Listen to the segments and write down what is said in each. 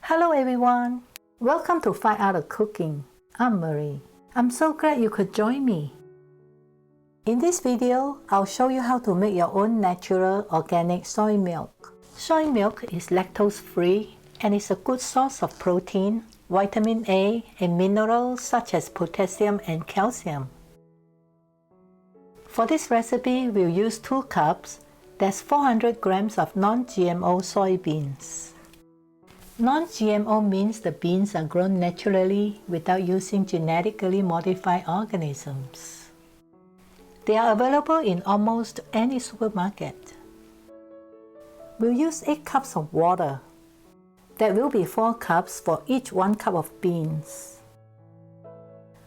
Hello everyone! Welcome to 5 Art of Cooking. I'm Marie. I'm so glad you could join me. In this video, I'll show you how to make your own natural organic soy milk. Soy milk is lactose-free and is a good source of protein, vitamin A, and minerals such as potassium and calcium. For this recipe, we'll use 2 cups. That's 400 grams of non-GMO soybeans. Non-GMO means the beans are grown naturally without using genetically modified organisms. They are available in almost any supermarket. We'll use 8 cups of water. That will be 4 cups for each 1 cup of beans.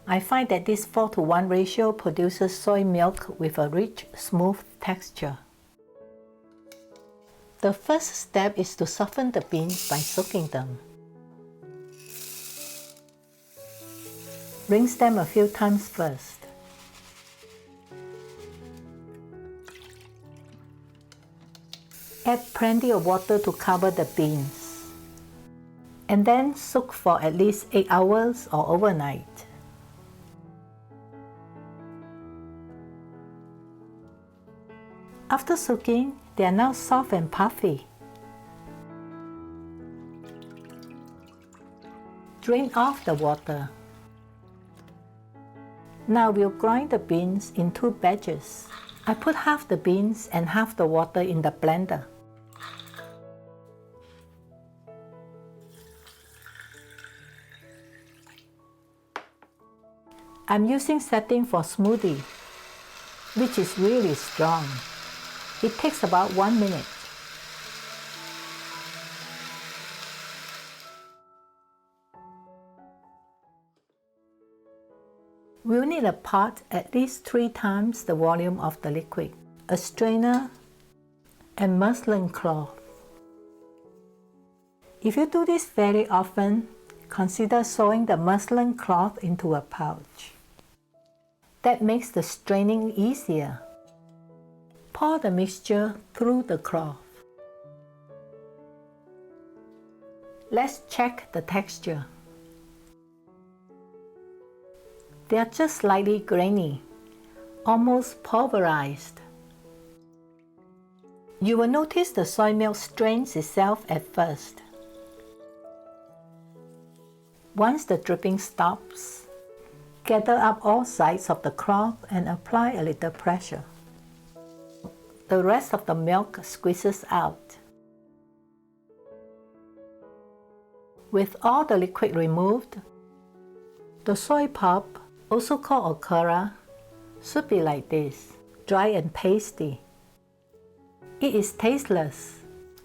I find that this 4:1 ratio produces soy milk with a rich, smooth texture. The first step is to soften the beans by soaking them. Rinse them a few times first. Add plenty of water to cover the beans. And then soak for at least 8 hours or overnight. After soaking, they are now soft and puffy. Drain off the water. Now we'll grind the beans in 2 batches. I put half the beans and half the water in the blender. I'm using setting for smoothie, which is really strong. It takes about 1 minute. We'll need a pot at least 3 times the volume of the liquid, a strainer, and muslin cloth. If you do this very often, consider sewing the muslin cloth into a pouch. That makes the straining easier. Pour the mixture through the cloth. Let's check the texture. They are just slightly grainy, almost pulverized. You will notice the soy milk strains itself at first. Once the dripping stops, gather up all sides of the cloth and apply a little pressure. The rest of the milk squeezes out. With all the liquid removed, the soy pulp, also called okara, should be like this, dry and pasty. It is tasteless.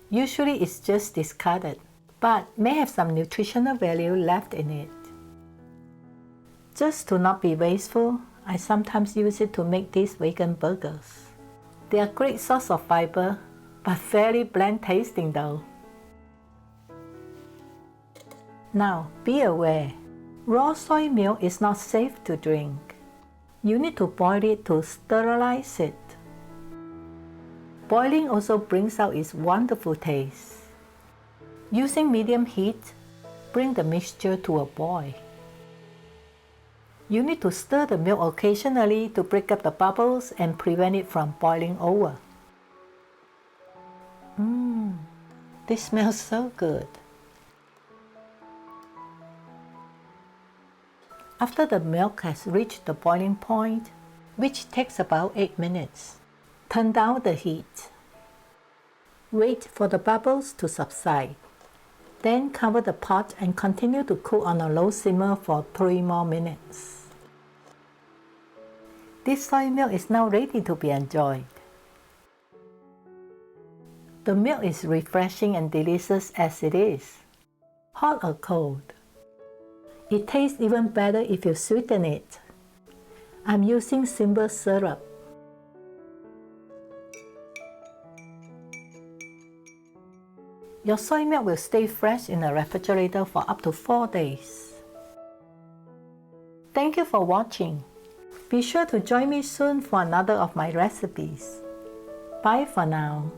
Usually it's just discarded, but may have some nutritional value left in it. Just to not be wasteful, I sometimes use it to make these vegan burgers. They are a great source of fiber, but very bland tasting though. Now, be aware, raw soy milk is not safe to drink. You need to boil it to sterilize it. Boiling also brings out its wonderful taste. Using medium heat, bring the mixture to a boil. You need to stir the milk occasionally to break up the bubbles and prevent it from boiling over. This smells so good. After the milk has reached the boiling point, which takes about 8 minutes, turn down the heat. Wait for the bubbles to subside. Then cover the pot and continue to cook on a low simmer for 3 more minutes. This soy milk is now ready to be enjoyed. The milk is refreshing and delicious as it is, hot or cold. It tastes even better if you sweeten it. I'm using simple syrup. Your soy milk will stay fresh in the refrigerator for up to 4 days. Thank you for watching. Be sure to join me soon for another of my recipes. Bye for now.